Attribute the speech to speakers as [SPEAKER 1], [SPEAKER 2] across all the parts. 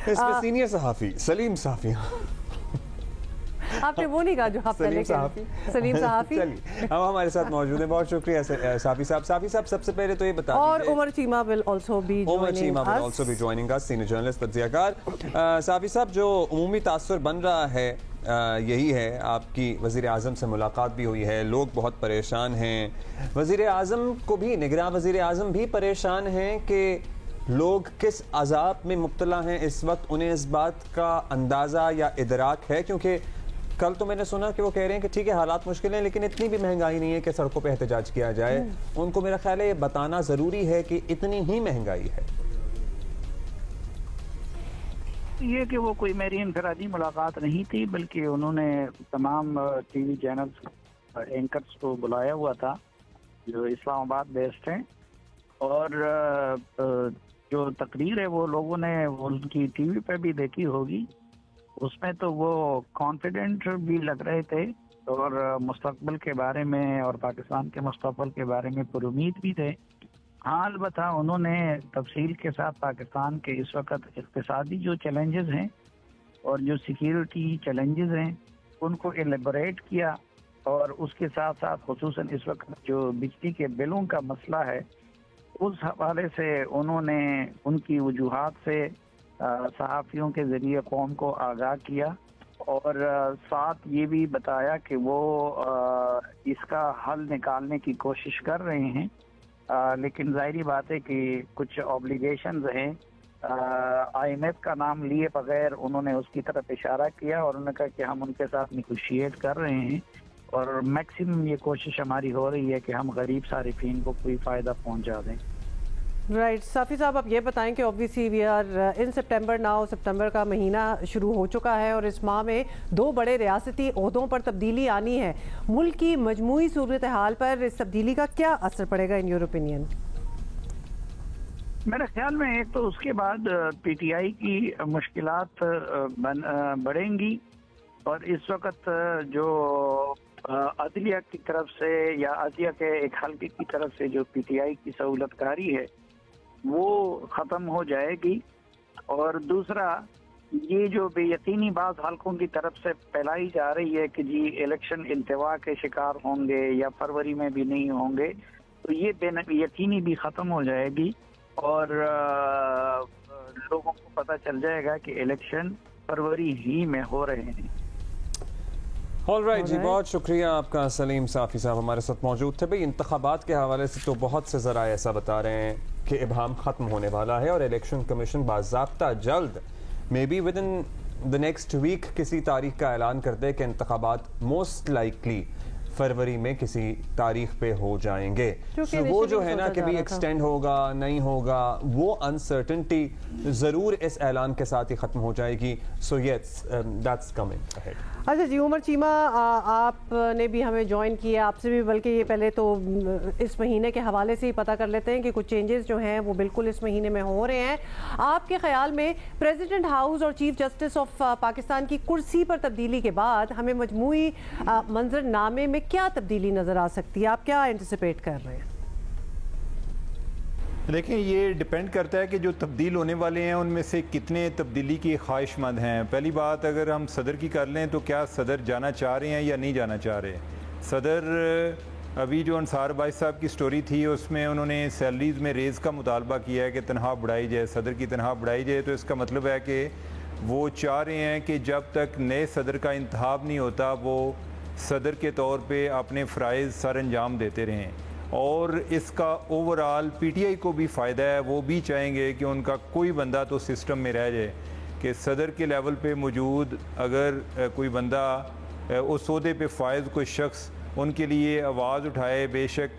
[SPEAKER 1] इसमें सीनियर सहाफ़ी सलीम साफ़ी
[SPEAKER 2] आपने वो नहीं कहा जो आप पहले सलीम सहाफ़ी।
[SPEAKER 1] चलिए अब हमारे साथ मौजूद है, बहुत शुक्रिया साफ़ी साहब। साफ़ी साहब सबसे पहले तो ये बता
[SPEAKER 2] और Umar Cheema will also be
[SPEAKER 1] joining us, senior journalist तज्ज़ियाकार। साफ़ी साहब, जो उमूमी तासुर बन रहा है यही है, आपकी वज़ीर आज़म से मुलाकात भी हुई है, लोग बहुत परेशान हैं, वज़ीर आज़म को भी, निगरान वज़ीर आज़म भी परेशान हैं कि लोग किस अज़ाब में मुब्तला हैं इस वक्त, उन्हें इस बात का अंदाज़ा या इदराक है? क्योंकि कल तो मैंने सुना कि वो कह रहे हैं कि ठीक है हालात मुश्किल हैं लेकिन इतनी भी महंगाई नहीं है कि सड़कों पे एहतजाज किया जाए। उनको मेरा ख्याल है ये बताना ज़रूरी है कि इतनी ही महंगाई है।
[SPEAKER 3] ये कि वो कोई मेरी इनफरादी मुलाकात नहीं थी, बल्कि उन्होंने तमाम टीवी चैनल्स एंकर्स को बुलाया हुआ था जो इस्लामाबाद बेस्ड हैं, और जो तकरीर है वो लोगों ने उनकी टीवी पे भी देखी होगी। उसमें तो वो कॉन्फिडेंट भी लग रहे थे और मुस्तकबिल के बारे में और पाकिस्तान के मुस्तकबिल के बारे में पुरुमीद भी थे। हाँ, अलबत्ता उन्होंने तफसील के साथ पाकिस्तान के इस वक्त इक़्तिसादी जो चैलेंजेस हैं और जो सिक्योरिटी चैलेंजेस हैं उनको एलेबोरेट किया, और उसके साथ साथ खुसूसन इस वक्त जो बिजली के बिलों का मसला है उस हवाले से उन्होंने उनकी वजूहात से सहाफ़ियों के ज़रिए कौम को आगाह किया, और साथ ये भी बताया कि वो इसका हल निकालने की कोशिश कर रहे हैं, लेकिन ज़ाहिरी बात है कि कुछ ऑब्लिगेशंस हैं। IMF का नाम लिए बगैर उन्होंने उसकी तरफ इशारा किया और उन्होंने कहा कि हम उनके साथ निगोशिएट कर रहे हैं और मैक्सिमम ये कोशिश हमारी हो रही है कि हम गरीब सारिफीन को कोई फ़ायदा पहुंचा दें।
[SPEAKER 2] राइट साफ़ी साहब, आप ये बताएं कि obviously we are in September now, सितंबर का महीना शुरू हो चुका है और इस माह में 2 बड़े रियासती ओहदों पर तब्दीली आनी है। मुल्क की मजमूई सूरत हाल पर इस तब्दीली का क्या असर पड़ेगा इन योर ओपिनियन?
[SPEAKER 3] मेरे ख्याल में एक तो उसके बाद PTI की मुश्किलात बढ़ेंगी, और इस वक्त जो अदलिया की तरफ से या अदलिया के एक हल्के की तरफ से जो PTI की सहूलतकारी है वो ख़त्म हो जाएगी। और दूसरा, ये जो बेयकीनी बात हल्कों की तरफ से फैलाई जा रही है कि जी इलेक्शन इंतवा के शिकार होंगे या फरवरी में भी नहीं होंगे, तो ये यकीनी भी ख़त्म हो जाएगी और लोगों को पता चल जाएगा कि इलेक्शन फरवरी ही में हो रहे हैं।
[SPEAKER 1] ऑलराइट जी, बहुत शुक्रिया आपका सलीम साफ़ी साहब हमारे साथ मौजूद थे। भाई इंतखाबात के हवाले से तो बहुत से ज़राए ऐसा बता रहे हैं कि इब्हाम ख़त्म होने वाला है और इलेक्शन कमीशन बाज़ाब्ता जल्द may be within the next week किसी तारीख का ऐलान कर दे कि इंतखाबात मोस्ट लाइकली फरवरी में किसी तारीख पे हो जाएंगे। तो वो जो है ना कि भी एक्सटेंड होगा नहीं होगा, वो अनसर्टेनिटी ज़रूर इस ऐलान के साथ ही ख़त्म हो जाएगी। So yes, that's coming ahead.
[SPEAKER 2] अच्छा जी, उमर चीमा आपने भी हमें ज्वाइन किया, आपसे भी बल्कि ये पहले तो इस महीने के हवाले से ही पता कर लेते हैं कि कुछ चेंजेस जो हैं वो बिल्कुल इस महीने में हो रहे हैं। आपके ख्याल में प्रेसिडेंट हाउस और चीफ जस्टिस ऑफ पाकिस्तान की कुर्सी पर तब्दीली के बाद हमें मजमूई मंजरनामे में क्या तब्दीली नज़र आ सकती है? आप क्या एंटिसिपेट कर रहे हैं?
[SPEAKER 4] देखिए, ये डिपेंड करता है कि जो तब्दील होने वाले हैं उनमें से कितने तब्दीली की ख्वाहिशमंद हैं। पहली बात, अगर हम सदर की कर लें तो क्या सदर जाना चाह रहे हैं या नहीं जाना चाह रहे? सदर अभी जो अंसार भाई साहब की स्टोरी थी उसमें उन्होंने सैलरीज़ में रेज़ का मुतालबा किया है कि तनख्वाह बढ़ाई जाए, सदर की तनख्वाह बढ़ाई जाए। तो इसका मतलब है कि वो चाह रहे हैं कि जब तक नए सदर का इंतखाब नहीं होता वो सदर के तौर पे अपने फ़राइज़ सर अंजाम देते रहें, और इसका ओवरऑल PTI को भी फ़ायदा है। वो भी चाहेंगे कि उनका कोई बंदा तो सिस्टम में रह जाए, कि सदर के लेवल पे मौजूद अगर कोई बंदा उस ओहदे पे फायज़ कोई शख्स उनके लिए आवाज़ उठाए, बेशक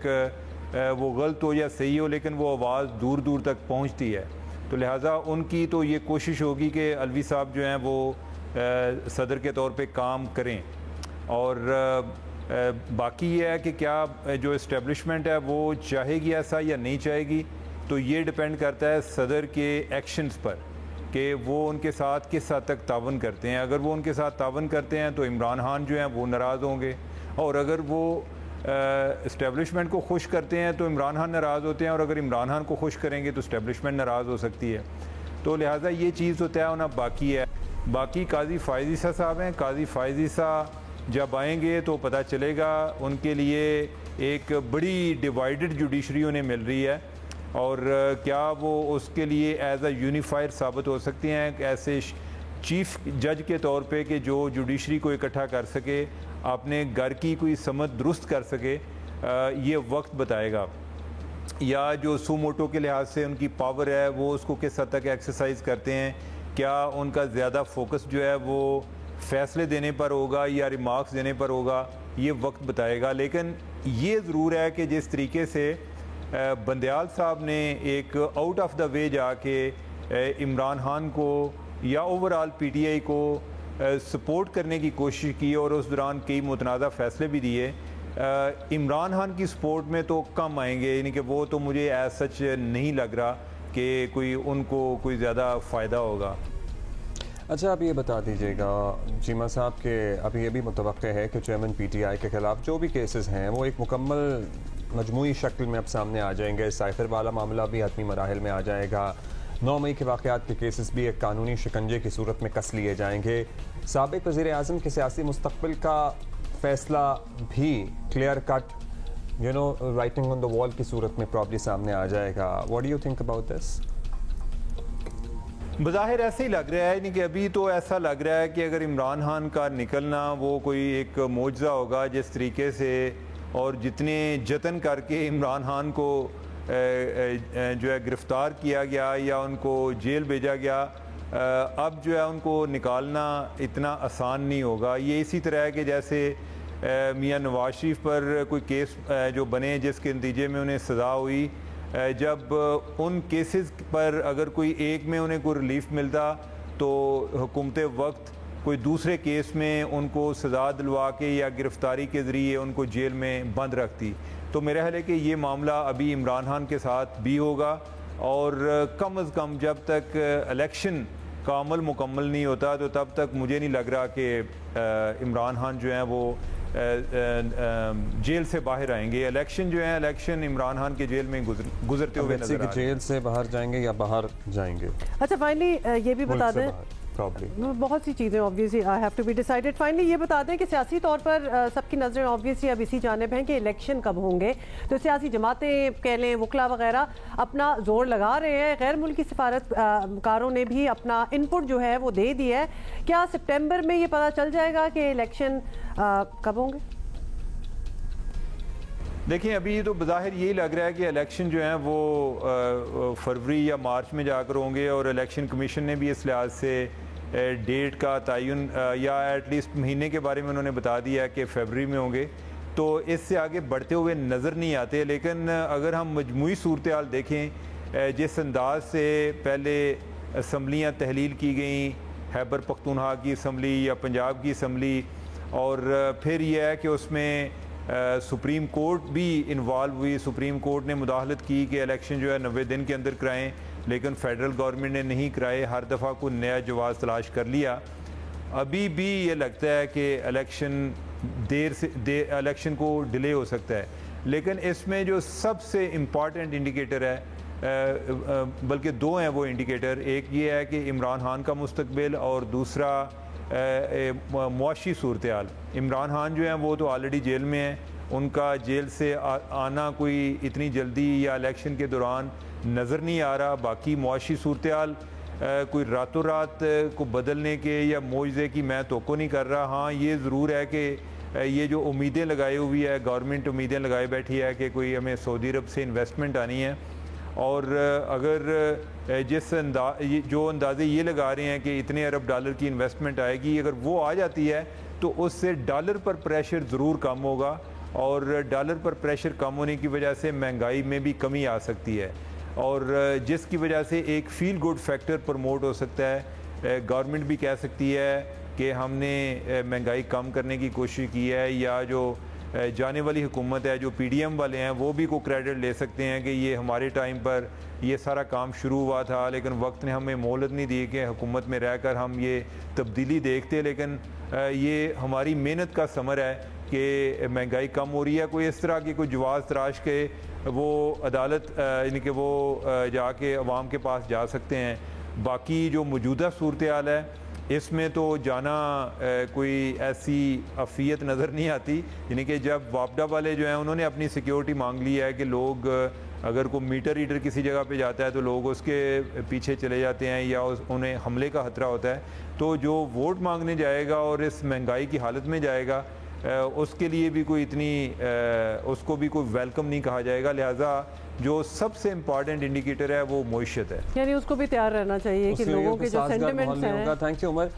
[SPEAKER 4] वो गलत हो या सही हो लेकिन वो आवाज़ दूर दूर तक पहुँचती है। तो लिहाजा उनकी तो ये कोशिश होगी कि अलवी साहब जो हैं वो सदर के तौर पे काम करें। और बाकी ये है कि क्या जो इस्टेब्लिशमेंट है वो चाहेगी ऐसा या नहीं चाहेगी, तो ये डिपेंड करता है सदर के एक्शंस पर कि वो उनके साथ किस हद तक तावन करते हैं। अगर वो उनके साथ तावन करते हैं तो इमरान खान जो हैं वो नाराज़ होंगे, और अगर वो इस्टेब्लिशमेंट को खुश करते हैं तो इमरान खान नाराज़ होते हैं, और अगर इमरान खान को खुश करेंगे तो इस्टेब्लिशमेंट नाराज़ हो सकती है। तो लिहाजा ये चीज़ तो तय होना बाकी है। बाकी काजी फायज़ ईसा साहब हैं, काजी फायज़ ईसा जब आएंगे तो पता चलेगा। उनके लिए एक बड़ी डिवाइडेड जुडिशरी उन्हें मिल रही है और क्या वो उसके लिए एज अ यूनिफायर साबित हो सकते हैं ऐसे चीफ जज के तौर पे कि जो जुडिशरी को इकट्ठा कर सके, अपने घर की कोई समझ दुरुस्त कर सके। ये वक्त बताएगा। या जो सुमोटो के लिहाज से उनकी पावर है वो उसको किस हद तक एक्सरसाइज करते हैं, क्या उनका ज़्यादा फोकस जो है वो फ़ैसले देने पर होगा या रिमार्क्स देने पर होगा, ये वक्त बताएगा। लेकिन ये ज़रूर है कि जिस तरीके से बंदयाल साहब ने एक आउट ऑफ द वे जाके इमरान खान को या ओवरऑल PTI को सपोर्ट करने की कोशिश की और उस दौरान कई मुतनाज़ा फ़ैसले भी दिए, इमरान खान की सपोर्ट में तो कम आएंगे, यानी कि वो तो मुझे एज सच नहीं लग रहा कि कोई उनको कोई ज़्यादा फ़ायदा होगा।
[SPEAKER 1] अच्छा, आप ये बता दीजिएगा चीमा साहब के अभी ये भी मुतवक्के है कि चेयरमैन PTI के खिलाफ जो भी केसेस हैं वो एक मुकम्मल मजमूई शक्ल में अब सामने आ जाएंगे। साइफर वाला मामला भी हतमी मराहिल में आ जाएगा। 9 मई के वाक़यात के केसेस भी एक कानूनी शिकंजे की सूरत में कस लिए जाएंगे। साबिक़ वज़ीर आज़म के सियासी मुस्तक़बिल का फ़ैसला भी clear cut writing on the wall की सूरत में प्रॉब्ली सामने आ जाएगा। What do you think about this?
[SPEAKER 4] बज़ाहिर ऐसे ही लग रहा है, यानी कि अभी तो ऐसा लग रहा है कि अगर इमरान खान का निकलना वो कोई एक मोजज़ा होगा, जिस तरीके से और जितने जतन करके इमरान खान को जो है गिरफ़्तार किया गया या उनको जेल भेजा गया, अब जो है उनको निकालना इतना आसान नहीं होगा। ये इसी तरह है कि जैसे मियां नवाज शरीफ पर कोई केस जो बने जिसके नतीजे में उन्हें सज़ा हुई, जब उन केसेस पर अगर कोई एक में उन्हें कोई रिलीफ मिलता तो हुकूमत वक्त कोई दूसरे केस में उनको सज़ा दिलवा के या गिरफ़्तारी के ज़रिए उनको जेल में बंद रखती। तो मेरा ख्याल है कि ये मामला अभी इमरान खान के साथ भी होगा और कम अज़ कम जब तक इलेक्शन का अमल मुकम्मल नहीं होता तो तब तक मुझे नहीं लग रहा कि इमरान खान जो है वो जेल से बाहर आएंगे। इलेक्शन जो है इलेक्शन इमरान खान के जेल में गुजरते हुए नजर आ रहे हैं।
[SPEAKER 1] जेल से बाहर जाएंगे या बाहर जाएंगे?
[SPEAKER 2] अच्छा, फाइनली ये भी बता दें, बहुत सी चीज़ें obviously have to be decided. Finally ये बता दें कि सियासी तौर पर सबकी नज़रें ऑब्वियसली अब इसी जानिब हैं कि इलेक्शन कब होंगे। तो सियासी जमातें कह लें, वकला वगैरह अपना जोर लगा रहे हैं। गैर मुल्की सिफारतकारों ने भी अपना इनपुट जो है वो दे दिया है। क्या सितंबर में ये पता चल जाएगा कि इलेक्शन कब होंगे?
[SPEAKER 4] देखिए, अभी तो बज़ाहिर यही लग रहा है कि इलेक्शन जो है वो फरवरी या मार्च में जाकर होंगे और इलेक्शन कमीशन ने भी इस लिहाज से डेट का तयन या एटलीस्ट महीने के बारे में उन्होंने बता दिया है कि फरवरी में होंगे। तो इससे आगे बढ़ते हुए नज़र नहीं आते। लेकिन अगर हम मजमूई सूरत हाल देखें, जिस अंदाज से पहले असम्बलियाँ तहलील की गई, खैबर पख्तूनख्वा की असम्बली या पंजाब की असम्बली, और फिर यह है कि उसमें सुप्रीम कोर्ट भी इन्वॉल्व हुई। सुप्रीम कोर्ट ने मुदाखलत की कि इलेक्शन जो है 90 दिन के अंदर कराएं, लेकिन फेडरल गवर्नमेंट ने नहीं कराए। हर दफ़ा कोई नया जवाब तलाश कर लिया। अभी भी ये लगता है कि इलेक्शन इलेक्शन को डिले हो सकता है। लेकिन इसमें जो सबसे इम्पॉर्टेंट इंडिकेटर है, बल्कि दो हैं वो इंडिकेटर, एक ये है कि इमरान खान का मुस्तकबिल और दूसरा मुआशी सूरत हाल। इमरान खान जो हैं वो तो ऑलरेडी जेल में हैं, उनका जेल से आना कोई इतनी जल्दी या इलेक्शन के दौरान नज़र नहीं आ रहा। बाकी मुआशी सूरत हाल कोई रातों रात को बदलने के या मुआवजे की मैं तोक़ो नहीं कर रहा। हाँ, ये ज़रूर है कि ये जो उम्मीदें लगाई हुई है गवर्नमेंट, उम्मीदें लगाए बैठी है कि कोई हमें सऊदी अरब से इन्वेस्टमेंट आनी है, और अगर जो अंदाजे ये लगा रहे हैं कि इतने अरब डॉलर की इन्वेस्टमेंट आएगी, अगर वो आ जाती है तो उससे डॉलर पर प्रेशर ज़रूर कम होगा और डॉलर पर प्रेशर कम होने की वजह से महंगाई में भी कमी आ सकती है, और जिसकी वजह से एक फील गुड फैक्टर प्रमोट हो सकता है। गवर्नमेंट भी कह सकती है कि हमने महंगाई कम करने की कोशिश की है, या जो जाने वाली हुकूमत है, जो PDM वाले हैं, वो भी को क्रेडिट ले सकते हैं कि ये हमारे टाइम पर ये सारा काम शुरू हुआ था, लेकिन वक्त ने हमें मोहलत नहीं दी कि हुकूमत में रहकर हम ये तब्दीली देखते। लेकिन ये हमारी मेहनत का समर है कि महंगाई कम हो रही है। कोई इस तरह की कोई जवाब तराश के वो अदालत यानी कि वो जाके अवाम के पास जा सकते हैं। बाकी जो मौजूदा सूरत हाल है इसमें तो जाना कोई ऐसी अफियत नज़र नहीं आती, यानी कि जब वापडा वाले जो हैं उन्होंने अपनी सिक्योरिटी मांग ली है कि लोग अगर कोई मीटर रीडर किसी जगह पे जाता है तो लोग उसके पीछे चले जाते हैं या उन्हें हमले का खतरा होता है, तो जो वोट मांगने जाएगा और इस महंगाई की हालत में जाएगा उसके लिए भी कोई इतनी उसको भी कोई वेलकम नहीं कहा जाएगा। लिहाजा जो सबसे इम्पॉर्टेंट इंडिकेटर है वो मईशत है,
[SPEAKER 2] यानी उसको भी तैयार रहना चाहिए कि लोगों के जो सेंटिमेंट्स हैं।
[SPEAKER 1] Thank you Umar.